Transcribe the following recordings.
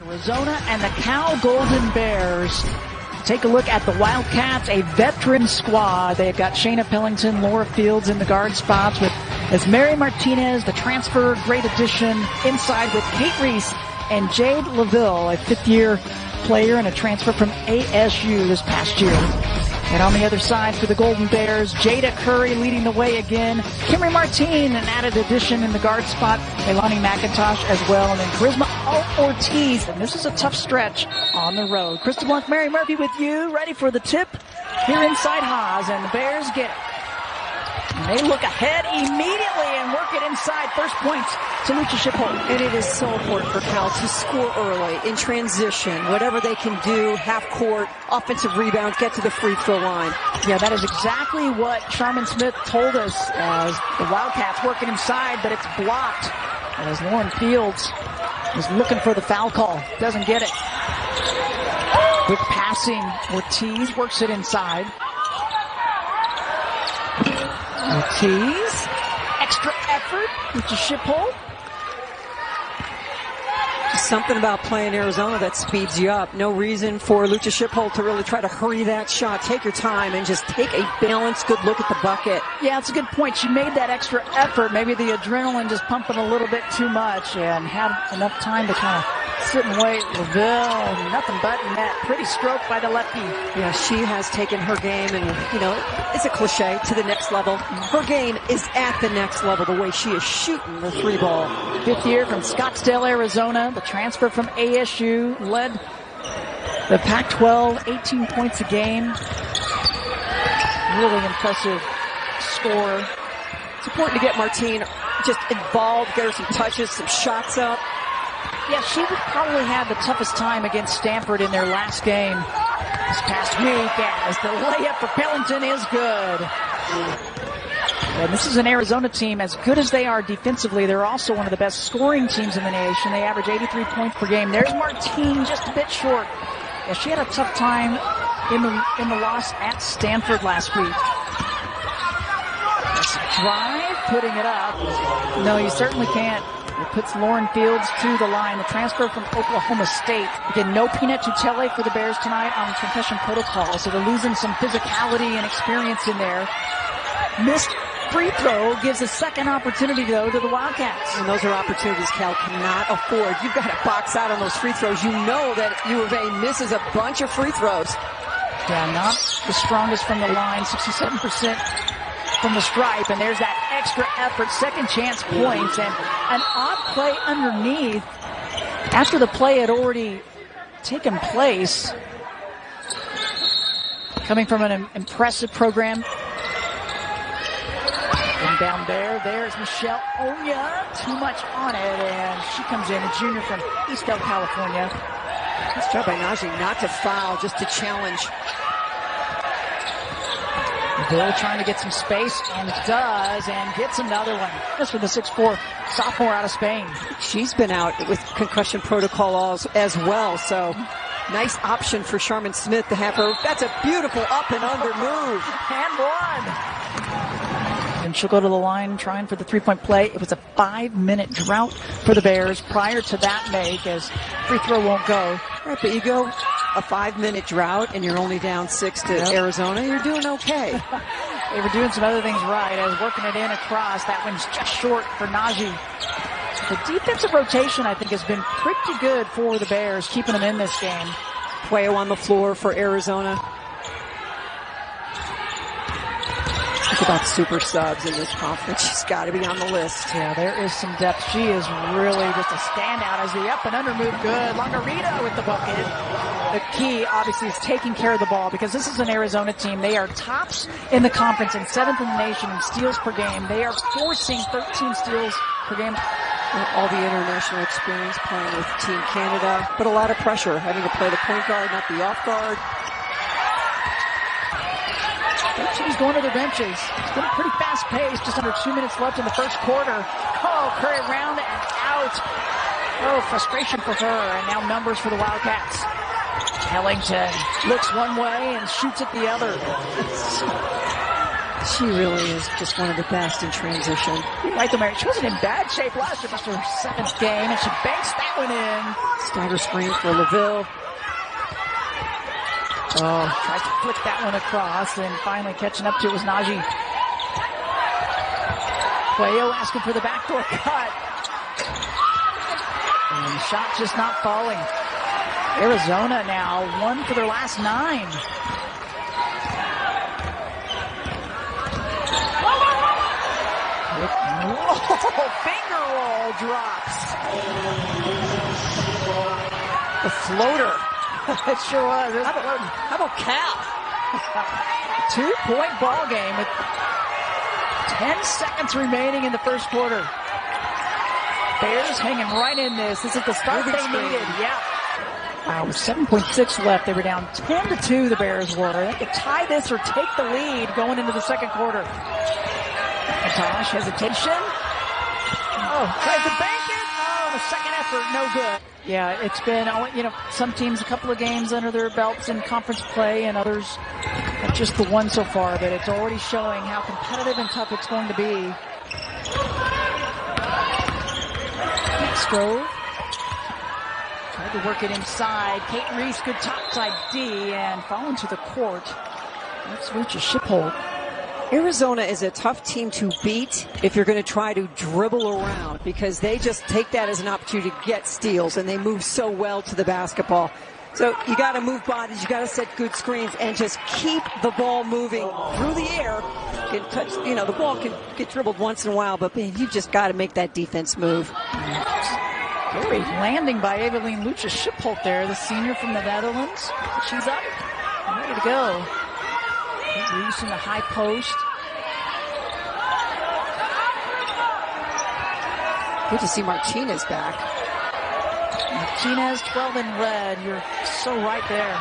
Arizona and the Cal Golden Bears. Take a look at the Wildcats, a veteran squad. They've got Shaina Pellington, Laura Fields in the guard spots with Esmery Martinez, the transfer, great addition inside with Cate Reese and Jayda LaVille, a fifth-year player and a transfer from ASU this past year. And on the other side for the Golden Bears, Jayda Curry leading the way again. Kemery Martin, an added addition in the guard spot. Leilani McIntosh as well. And then Charisma Ortiz. And this is a tough stretch on the road. Krista Blunt, Mary Murphy with you, ready for the tip here inside Haas. And the Bears get it. And they look ahead immediately and work it inside. First points to Lucia Shiphold. And it is so important for Cal to score early, in transition, whatever they can do, half court, offensive rebound, get to the free throw line. Yeah, that is exactly what Sharman Smith told us as the Wildcats working inside, but it's blocked as Lauren Fields is looking for the foul call. Doesn't get it. Quick passing. Ortiz works it inside. Ortiz, extra effort with the Shiphold. Just something about playing Arizona that speeds you up. No reason for Lucia Shiphold to really try to hurry that shot. Take your time and just take a balanced, good look at the bucket. Yeah, it's a good point. She made that extra effort. Maybe the adrenaline just pumping a little bit too much and had enough time to kind of sit and wait. LaVille, nothing but net. Pretty stroke by the lefty. Yeah, she has taken her game and, you know, it's a cliche, to the next level. Her game is at the next level, the way she is shooting the three ball. Fifth year from Scottsdale, Arizona. The transfer from ASU led the Pac-12, 18 points a game. Really impressive score. It's important to get Martine just involved, get her some touches, some shots up. Yeah, she would probably have the toughest time against Stanford in their last game this past week, as the layup for Pellington is good. And this is an Arizona team, as good as they are defensively, they're also one of the best scoring teams in the nation. They average 83 points per game. There's Martine just a bit short. Yeah, she had a tough time in the loss at Stanford last week. Drive, putting it up. No, you certainly can't. It puts Lauren Fields to the line. The transfer from Oklahoma State. Again, no Peanut Tutele for the Bears tonight on concussion protocol, so they're losing some physicality and experience in there. Missed free throw gives a second opportunity, though, to the Wildcats. And those are opportunities Cal cannot afford. You've got to box out on those free throws. You know that U of A misses a bunch of free throws. Yeah, not the strongest from the line, 67% from the stripe, and there's that extra effort, second chance points, and an odd play underneath after the play had already taken place. Coming from an impressive program. And down there's Michelle Onyiah. Too much on it, and she comes in, a junior from Eastdale, California. Nice job by Najee not to foul, just to challenge. Bill trying to get some space, and does, and gets another one. This for the 6'4" sophomore out of Spain. She's been out with concussion protocol as well, so nice option for Sharman Smith to have her. That's a beautiful up and under move. And one. And she'll go to the line trying for the three-point play. It was a 5-minute drought for the Bears prior to that make, as free throw won't go. Right, but you go a 5-minute drought and you're only down 6 to Arizona, you're doing okay. They were doing some other things right, as working it in across. That one's just short for Najee. The defensive rotation, I think, has been pretty good for the Bears, keeping them in this game. Pueo on the floor for Arizona. Talk about super subs in this conference. She's got to be on the list. Yeah, there is some depth. She is really just a standout as the up and under move good. Longarita with the bucket. The key, obviously, is taking care of the ball, because this is an Arizona team. They are tops in the conference and 7th in the nation in steals per game. They are forcing 13 steals per game. All the international experience playing with Team Canada, but a lot of pressure having to play the point guard, not the off guard. She's going to their benches. It's been a pretty fast pace. Just under 2 minutes left in the first quarter. Oh, Curry around and out. Oh, frustration for her. And now numbers for the Wildcats. Pellington looks one way and shoots it the other. She really is just one of the best in transition. Right there, Mary. She wasn't in bad shape last year. It's her 7th game, and she banks that one in. Stagger screen for LaVille. Oh, tries to flick that one across, and finally catching up to it was Najee. Cuello asking for the backdoor cut. And the shot just not falling. Arizona now 1 for their last 9. Whoa, finger roll drops. The floater. It sure was. How about Cal? 2-point ball game with 10 seconds remaining in the first quarter. Bears hanging right in this. This is the start they needed. Yeah. Wow, with 7.6 left, they were down 10-2, the Bears were. They could tie this or take the lead going into the second quarter. McIntosh, hesitation. Oh, tries to bank it. Oh, the second effort, no good. Yeah, it's been, some teams a couple of games under their belts in conference play, and others just the one so far, but it's already showing how competitive and tough it's going to be. Grove tried to work it inside. Cate Reese, good topside D, and falling to the court. Let's reach a ship hold. Arizona is a tough team to beat if you're going to try to dribble around, because they just take that as an opportunity to get steals, and they move so well to the basketball. So you got to move bodies, you got to set good screens, and just keep the ball moving through the air. Can touch, the ball can get dribbled once in a while, but man, you just got to make that defense move. Great landing by Evelien Lucia-Schipholt there, the senior from the Netherlands. She's up and ready to go. Reese in the high post. Good to see Martinez back. Martinez, 12 in red. You're so right there.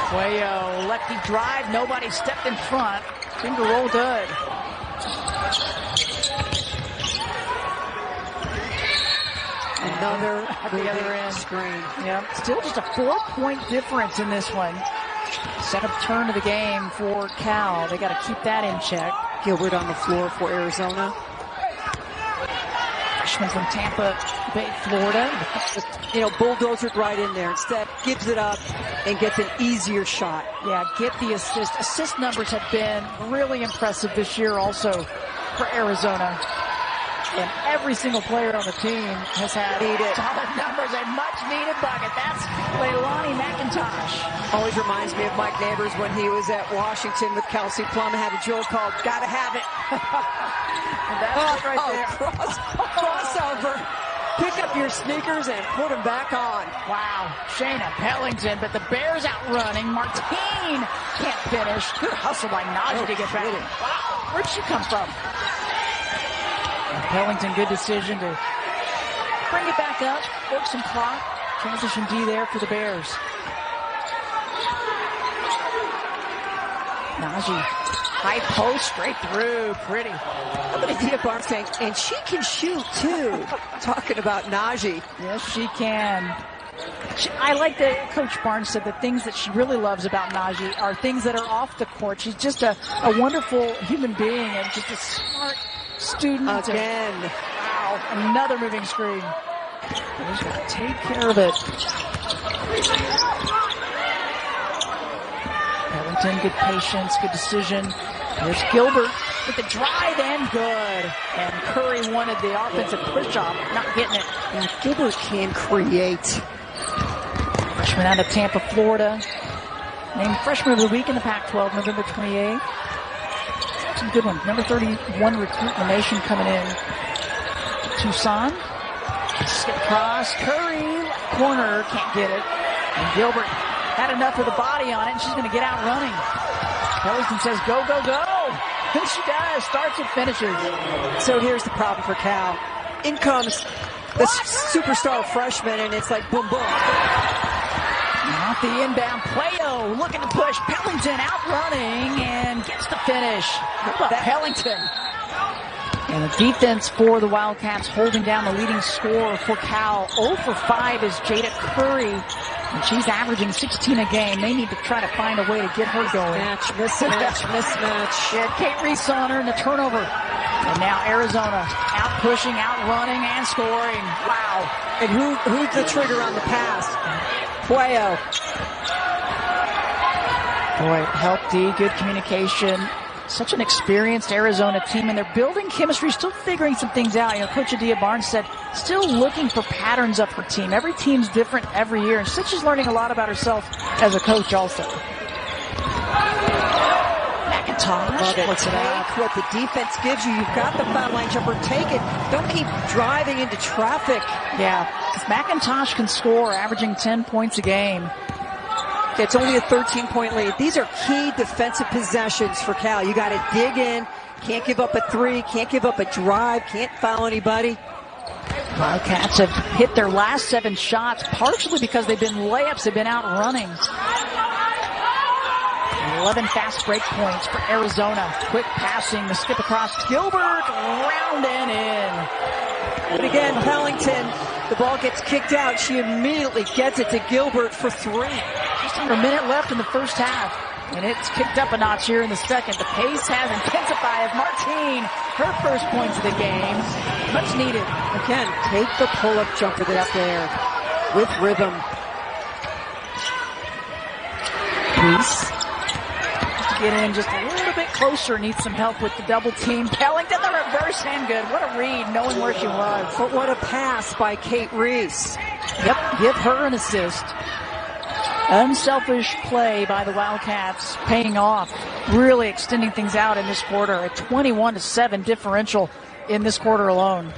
Cuello, lefty drive. Nobody stepped in front. Finger roll good. Another at the other end screen. Yep. Still just a 4-point difference in this one. Setup turn of the game for Cal. They got to keep that in check. Gilbert on the floor for Arizona. Freshman from Tampa Bay, Florida. Bulldozered right in there. Instead, gives it up and gets an easier shot. Yeah, get the assist. Assist numbers have been really impressive this year also for Arizona. And every single player on the team has had solid numbers, a much-needed bucket. That's Leilani McIntosh. Always reminds me of Mike Neighbors when he was at Washington with Kelsey Plum and had a drill called "Gotta Have It." And that's right there. Crossover. Pick up your sneakers and put them back on. Wow. Shaina Pellington, but the Bears outrunning. Martin can't finish. Good hustle by Najee to get back. Wow. Where'd she come from? Pellington, good decision to bring it back up, work some clock. Transition D there for the Bears. Najee, high post, straight through, pretty. How about Adia Barnes saying, and she can shoot too. Talking about Najee. Yes, she can. I like that Coach Barnes said the things that she really loves about Najee are things that are off the court. She's just a wonderful human being and just a smart student. Again. Wow, another moving screen. Bears got to take care of it. Pellington, good patience, good decision. There's Gilbert with the drive and good. And Curry wanted the offensive push-off, not getting it. And Gilbert can create. Freshman out of Tampa, Florida. Named Freshman of the Week in the Pac-12, November 28th. Some good ones. Number 31 recruit in the nation coming in. Tucson. Skip cross. Curry, corner, can't get it. And Gilbert had enough of the body on it, and she's going to get out running. Pellington says, go, go, go. And she does. Starts and finishes. So here's the problem for Cal. In comes the superstar freshman, and it's like boom, boom. Off the inbound, Cuello looking to push. Pellington out running and gets the finish. How about Pellington? And the defense for the Wildcats holding down the leading scorer for Cal. 0 for 5 is Jayda Curry. And she's averaging 16 a game. They need to try to find a way to get her going. Mismatch. Yeah, Cate Reese on her and the turnover. And now Arizona out pushing, out running, and scoring. Wow. And who's the trigger on the pass? Puello. Boy, help D, good communication. Such an experienced Arizona team, and they're building chemistry, still figuring some things out. You know, Coach Adia Barnes said, still looking for patterns of her team. Every team's different every year, and she's learning a lot about herself as a coach also. McIntosh puts it out. Take what the defense gives you. You've got the foul line jumper. Take it. Don't keep driving into traffic. Yeah, because McIntosh can score, averaging 10 points a game. It's only a 13-point lead. These are key defensive possessions for Cal. You got to dig in. Can't give up a three. Can't give up a drive. Can't foul anybody. Wildcats have hit their last 7 shots, partially because they've been layups. They've been out running. 11 fast break points for Arizona. Quick passing, the skip across. Gilbert, round and in. But again, Pellington, the ball gets kicked out. She immediately gets it to Gilbert for 3. Just under a minute left in the first half. And it's kicked up a notch here in the second. The pace has intensified as Martin, her first points of the game. Much needed. Again, take the pull-up jumper that's there with rhythm. Reese. Get in just a little bit closer. Needs some help with the double team. Pellington, the reverse hand good. What a read, knowing where she was. But what a pass by Cate Reese. Yep, give her an assist. Unselfish play by the Wildcats, paying off. Really extending things out in this quarter. A 21-7 differential in this quarter alone.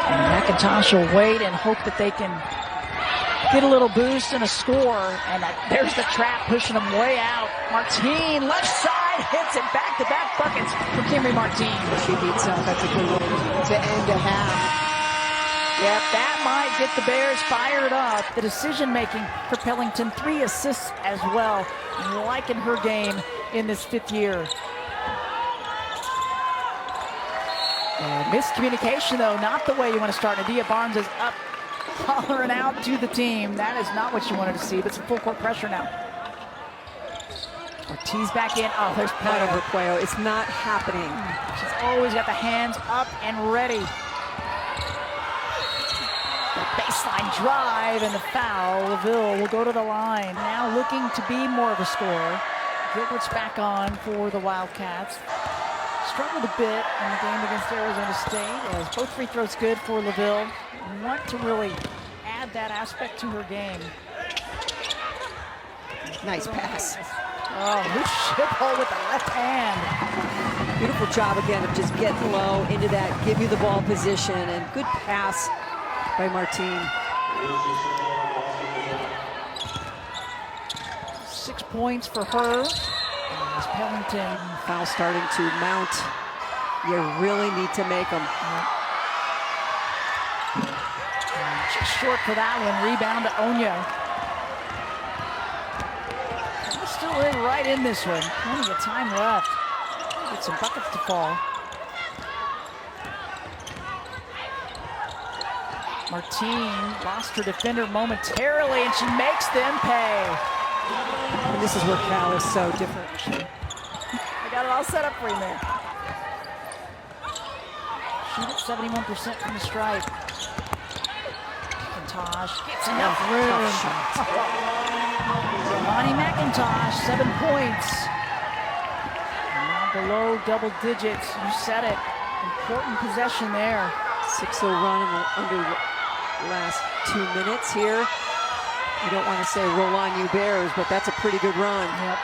And McIntosh will wait and hope that they can get a little boost and a score, and there's the trap pushing them way out. Martin, left side, hits it, back-to-back buckets for Kemery Martin. She beats up. That's a good way to end a half. Yep, that might get the Bears fired up. The decision-making for Pellington, 3 assists as well. Liking her game in this 5th year. And miscommunication, though, not the way you want to start. Adia Barnes is up, hollering out to the team. That is not what you wanted to see, but some full court pressure now. Ortiz back in. Oh, there's not over Puello. It's not happening. She's always got the hands up and ready. The baseline drive and the foul. LaVille will go to the line. Now looking to be more of a scorer. Gilbert's back on for the Wildcats. Struggled a bit in the game against Arizona State, as both free throws good for LaVille. Want to really add that aspect to her game. Nice pass. Oh, loose ship hole with the left hand. Beautiful job again of just getting low into that, give you the ball position, and good pass by Martin. 6 points for her. As Pellington. Foul starting to mount. You really need to make them. Just short for that one. Rebound to Onyiah. Still right in this one. Plenty of time left. Get some buckets to fall. Martin lost her defender momentarily, and she makes them pay. And this is where Cal is so different. They got it all set up for you there. Shoot at 71% from the stripe. McIntosh gets enough room. Leilani McIntosh, 7 points. Now below double digits. You said it. Important possession there. 6-0 run in the under last 2 minutes here. You don't want to say roll on you Bears, but that's a pretty good run. Yep.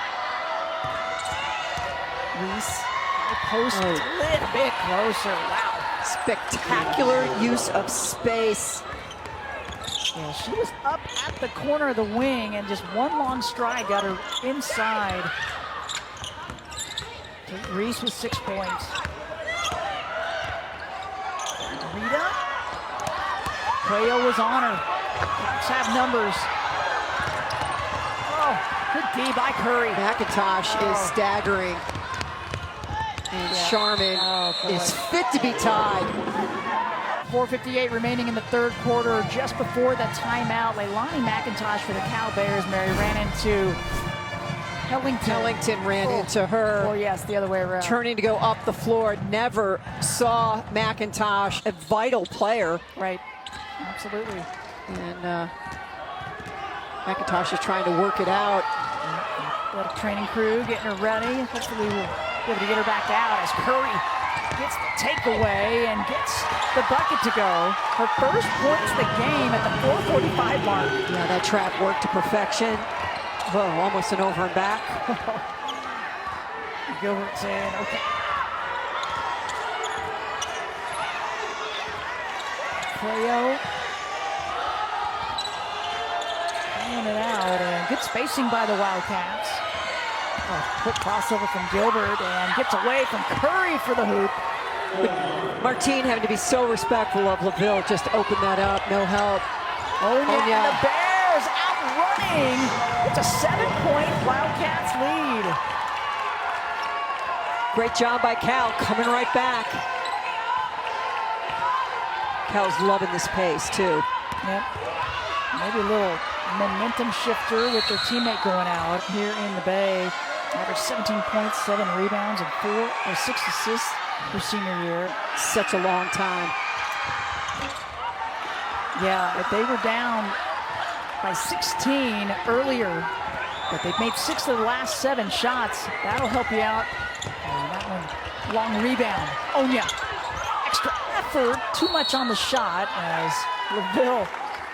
Reese, the post a little bit closer. Wow. Spectacular use of space. Yeah, she was up at the corner of the wing, and just one long stride got her inside. Cate Reese with 6 points. Rita. Puello was on her. Let's have numbers. Oh, good D by Curry. McIntosh is staggering. And Sharman is fit to be tied. 4:58 remaining in the third quarter. Just before the timeout, Leilani McIntosh for the Cal Bears. Mary ran into Pellington ran into her. Or yes, the other way around. Turning to go up the floor. Never saw McIntosh, a vital player. Right, absolutely. And McIntosh is trying to work it out. Little training crew getting her ready. Hopefully we'll be able to get her back out as Curry gets the takeaway and gets the bucket to go. Her first points of the game at the 4:45 mark. Yeah, that trap worked to perfection. Whoa, almost an over and back. Gilbert's in, okay. Playo. Playing it out, and good spacing by the Wildcats. Quick crossover from Gilbert, and gets away from Curry for the hoop. Martin having to be so respectful of LaVille, just to open that up, no help. Onyiah and the Bears outrunning. It's a 7-point Wildcats lead. Great job by Cal, coming right back. Cal's loving this pace too. Yep. Maybe a little momentum shifter with their teammate going out here in the Bay. Averaged 17 points, 7 rebounds, and 6 assists her senior year. Such a long time. Yeah, if they were down by 16 earlier, but they've made 6 of the last 7 shots. That'll help you out. And that one, long rebound. Onyiah, extra effort, too much on the shot as LaVille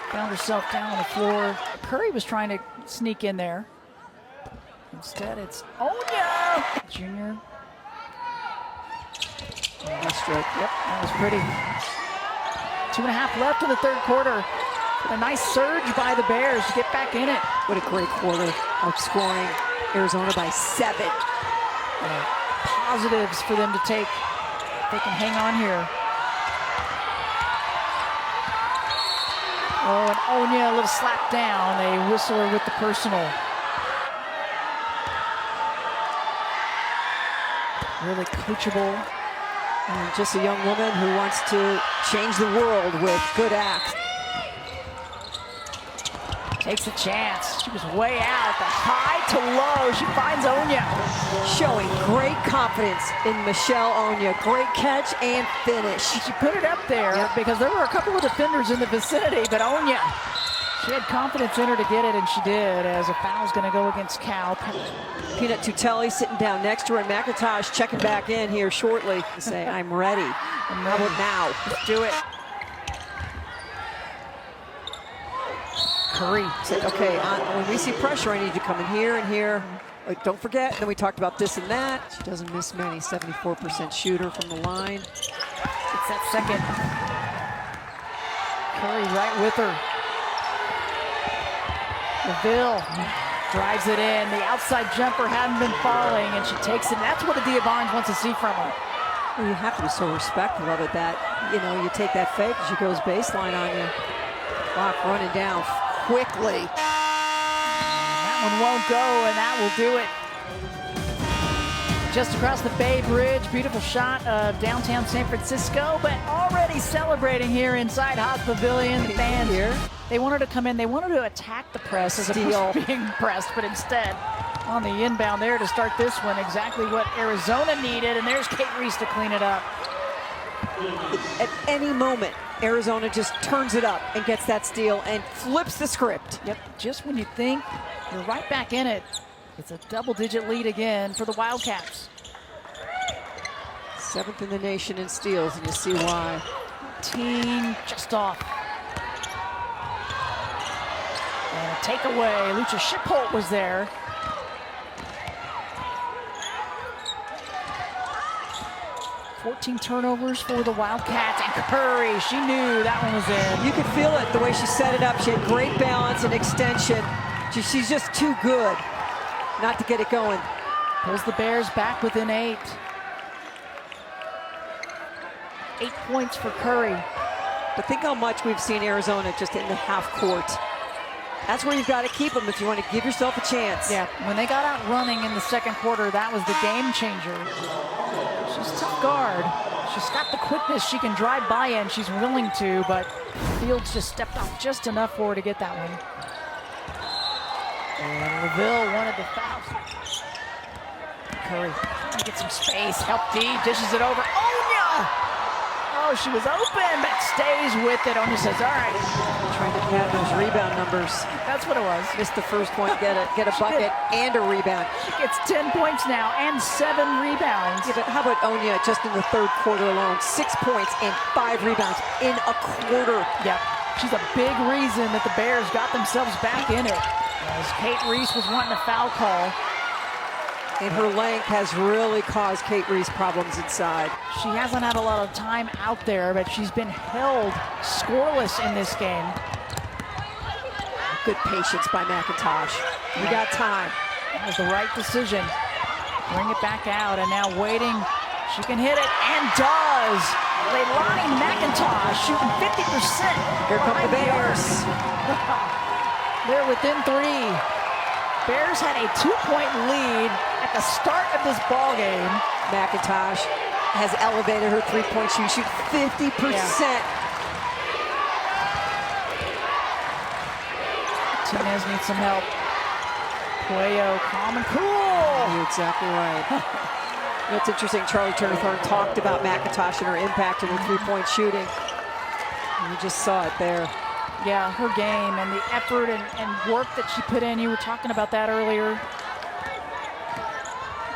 found herself down on the floor. Curry was trying to sneak in there. Instead, it's Onyiah, junior. Nice stroke. Yep, that was pretty. 2.5 left in the third quarter. A nice surge by the Bears to get back in it. What a great quarter, outscoring Arizona by 7. Positives for them to take. They can hang on here. Oh, and Onyiah, a little slap down. They whistle her with the personal. Really coachable. And just a young woman who wants to change the world with good acts. Takes a chance. She was way out. The high to low. She finds Onyiah. Showing great confidence in Michelle Onyiah. Great catch and finish. She put it up there because there were a couple of defenders in the vicinity, but Onyiah, she had confidence in her to get it, and she did, as a foul's going to go against Cal. Peanut Tutelli sitting down next to her, and McIntosh checking back in here shortly to say, I'm ready. How about now? Let's do it. Curry. Said, okay, when we see pressure, I need you to come in here and here. Like, don't forget, then we talked about this and that. She doesn't miss many, 74% shooter from the line. It's that second. Curry right with her. LaVille drives it in. The outside jumper hadn't been falling, and she takes it. That's what Adia Barnes wants to see from her. Well, you have to be so respectful of it that, you know, you take that fake, she goes baseline on you. Clock running down quickly. That one won't go, and that will do it. Just across the Bay Bridge, beautiful shot of downtown San Francisco, but already celebrating here inside Haas Pavilion. The fans here, they wanted to come in, they wanted to attack the press as opposed to being pressed, but instead, on the inbound there to start this one, exactly what Arizona needed, and there's Cate Reese to clean it up. At any moment, Arizona just turns it up and gets that steal and flips the script. Yep, just when you think you're right back in it, it's a double-digit lead again for the Wildcats. 7th in the nation in steals, and you see why. Team just off. And a takeaway. Lucia Shipholt was there. Fourteen turnovers for the Wildcats, and Curry, she knew that one was in. You could feel it, the way she set it up. She had great balance and extension. She's just too good not to get it going. Pulls the Bears back within 8. 8 points for Curry. But think how much we've seen Arizona just in the half court. That's where you've got to keep them if you want to give yourself a chance. Yeah, when they got out running in the second quarter, that was the game changer. She's a tough guard. She's got the quickness. She can drive by and she's willing to, but Fields just stepped off just enough for her to get that one. And LaVille wanted the foul. Curry trying to get some space. Help D, dishes it over. Onyiah! Oh, she was open, but stays with it. Onyiah says, all right. Trying to pad those rebound numbers. That's what it was. Missed the first point, get a bucket and a rebound. She gets 10 points now and 7 rebounds. Yeah, but how about Onyiah just in the third quarter alone? 6 points and 5 rebounds in a quarter. Yeah, she's a big reason that the Bears got themselves back in it. As Cate Reese was wanting a foul call. And her length has really caused Cate Reese problems inside. She hasn't had a lot of time out there, but she's been held scoreless in this game. Good patience by McIntosh. We got time. That was the right decision. Bring it back out, and now waiting. She can hit it, and does. Leilani McIntosh shooting 50%. Here come the Bears. They're within 3. Bears had a 2-point lead at the start of this ball game. McIntosh has elevated her three-point shooting. Shoot 50%. Yeah. Martinez needs some help. Puello, calm and cool. You're exactly right. It's interesting. Charlie Turner-Thorne talked about McIntosh and her impact in her three-point shooting. And you just saw it there. Yeah, her game and the effort and work that she put in. You were talking about that earlier.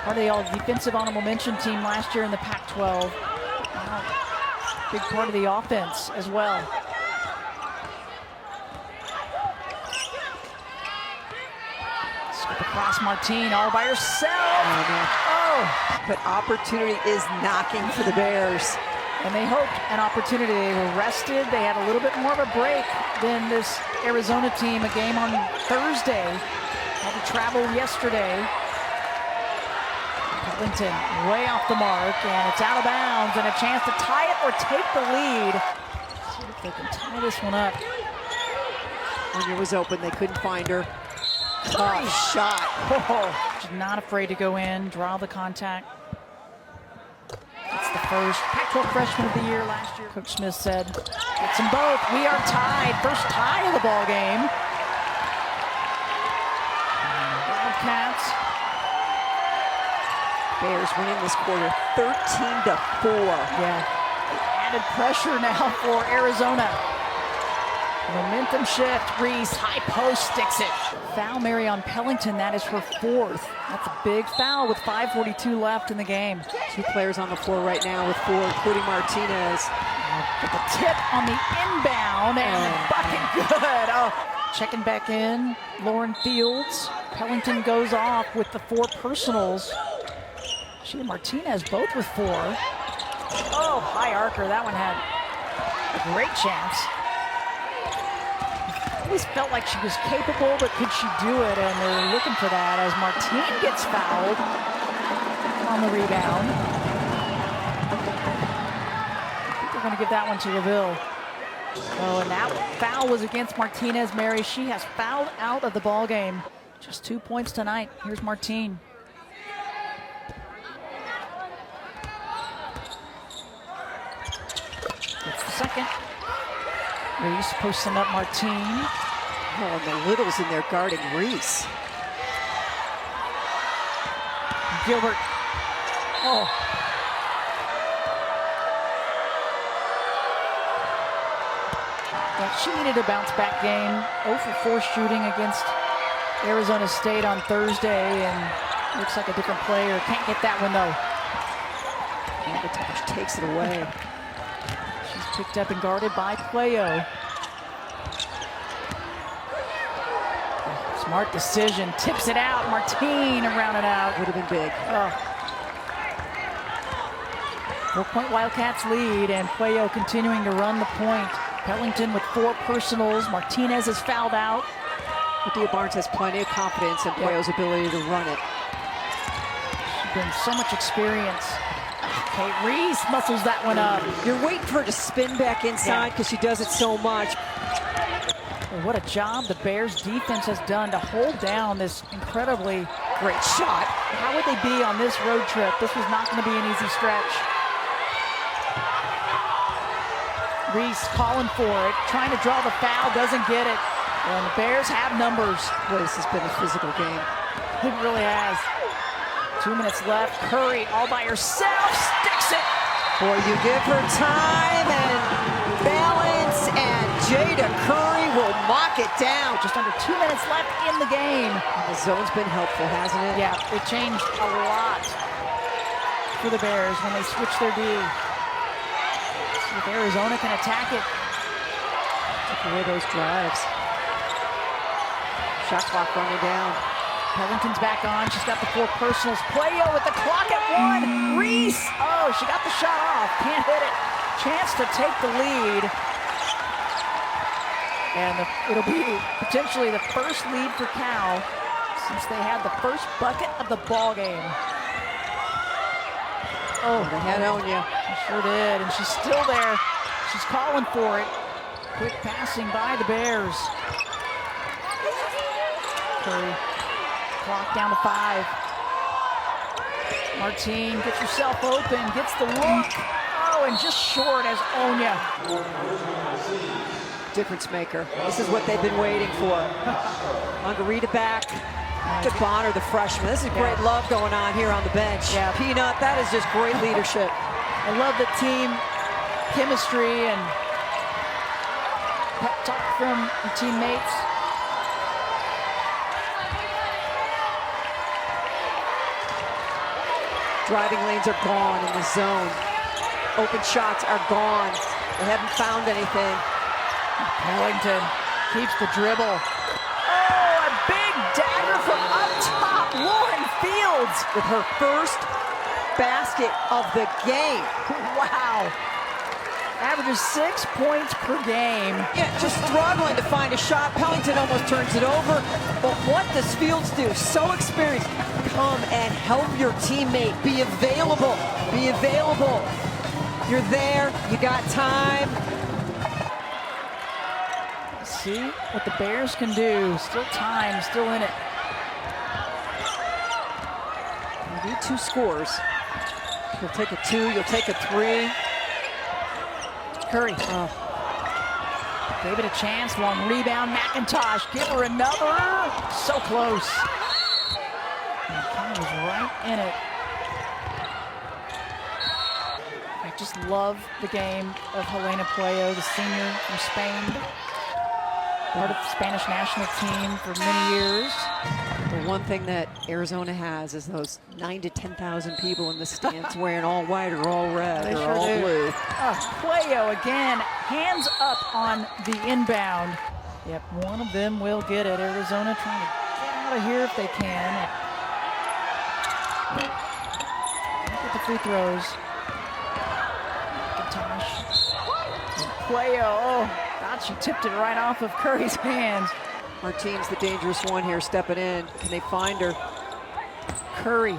Part of the all-defensive honorable mention team last year in the Pac-12. Big part of the offense as well. Skip across Martin all by herself. Oh, but opportunity is knocking for the Bears. And they hoped an opportunity. They were rested. They had a little bit more of a break than this Arizona team. A game on Thursday. Had to travel yesterday. Pellington way off the mark, and it's out of bounds, and a chance to tie it or take the lead. Let's see if they can tie this one up. Onyiah was open. They couldn't find her. Tough shot. Oh, she's not afraid to go in, draw the contact. It's the first Pac-12 freshman of the year last year. Coach Smith said, "Get them both. We are tied." First tie of the ball game. Wildcats. Bears winning this quarter 13-4. Yeah. Added pressure now for Arizona. Momentum shift. Reese, high post, sticks it. Foul Mary on Pellington. That is her 4th. That's a big foul with 5:42 left in the game. 2 players on the floor right now with 4, including Martinez. With the tip on the inbound and the bucket good. Oh, checking back in. Lauren Fields. Pellington goes off with the 4 personals. She and Martinez both with 4. Oh, high arcer. That one had a great chance. Always felt like she was capable, but could she do it? And they're looking for that as Martin gets fouled on the rebound. I think they're going to give that one to LaVille. Oh, and that foul was against Martinez. Mary, she has fouled out of the ball game. Just 2 points tonight. Here's Martin. It's the second. Reese posting up Martin. Oh, and the Littles in there guarding Reese. Gilbert. Oh. Yeah, she needed a bounce-back game. 0 for 4 shooting against Arizona State on Thursday, and looks like a different player. Can't get that one, though. McIntosh takes it away. She's picked up and guarded by Puello. Smart decision, tips it out. Martin around and out. Would have been big. Oh. 4-point Wildcats lead, and Puello continuing to run the point. Pellington with 4 personals. Martinez is fouled out. Dia Barnes has plenty of confidence in Puello's ability to run it. She's been so much experience. Cate Reese muscles that one up. You're waiting for her to spin back inside because she does it so much. Well, what a job the Bears defense has done to hold down this incredibly great shot. How would they be on this road trip? This was not going to be an easy stretch. Reese calling for it, trying to draw the foul, doesn't get it. And the Bears have numbers. Boy, this has been a physical game. It really has. 2 minutes left. Curry all by herself, sticks it. Boy, you give her time and balance, and Jayda Curry will mock it down. Just under 2 minutes left in the game. And the zone's been helpful, hasn't it? Yeah, it changed a lot for the Bears when they switched their D. See if Arizona can attack it. Take away those drives. Shot clock running down. Pellington's back on. She's got the 4 personals. Playo with the clock at 1. Reese. Oh, she got the shot off. Can't hit it. Chance to take the lead. And it'll be potentially the first lead for Cal since they had the first bucket of the ball game. Oh, they had Onyiah. She sure did. And she's still there. She's calling for it. Quick passing by the Bears. Curry. Clock down to 5. Martin gets herself open, gets the look. Oh, and just short as Onyiah. Difference maker. This is what they've been waiting for. Margarita back. To Bonner, the freshman. This is great love going on here on the bench. Yeah. Peanut, that is just great leadership. I love the team chemistry and pep talk from the teammates. Driving lanes are gone in the zone. Open shots are gone. They haven't found anything. Pellington keeps the dribble. Oh, a big dagger from up top. Lauren Fields with her first basket of the game. Wow. Averages 6 points per game. Yeah, just struggling to find a shot. Pellington almost turns it over. But what does Fields do? So experienced. Come and help your teammate. Be available. Be available. You're there. You got time. See what the Bears can do. Still time, still in it. You need 2 scores. You'll take a 2, you'll take a 3. Curry. Gave it a chance. Long rebound. McIntosh. Give her another. So close. And Cal was right in it. I just love the game of Shaina Pellington, the senior from Spain. Part of the Spanish national team for many years. The one thing that Arizona has is those 9,000 to 10,000 people in the stands wearing all white or all red they or sure all do. blue. Pellington again, hands up on the inbound. Yep, one of them will get it. Arizona trying to get out of here if they can. Look at the free throws. McIntosh. Pellington, oh, God, she tipped it right off of Curry's hands. Martin's the dangerous one here, stepping in. Can they find her? Curry.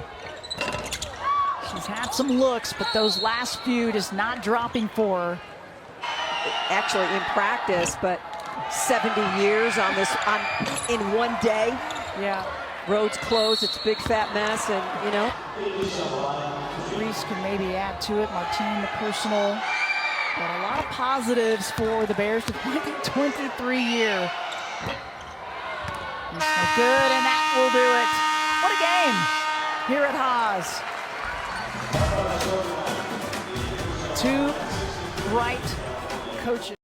She's had some looks, but those last few just not dropping for her. Actually in practice, but 70 years on this in one day. Yeah. Roads closed, it's a big fat mess, and you know. Reese can maybe add to it. Martin, the personal. But a lot of positives for the Bears to win the 23 year. No good, and that will do it. What a game here at Haas. 2 bright coaches.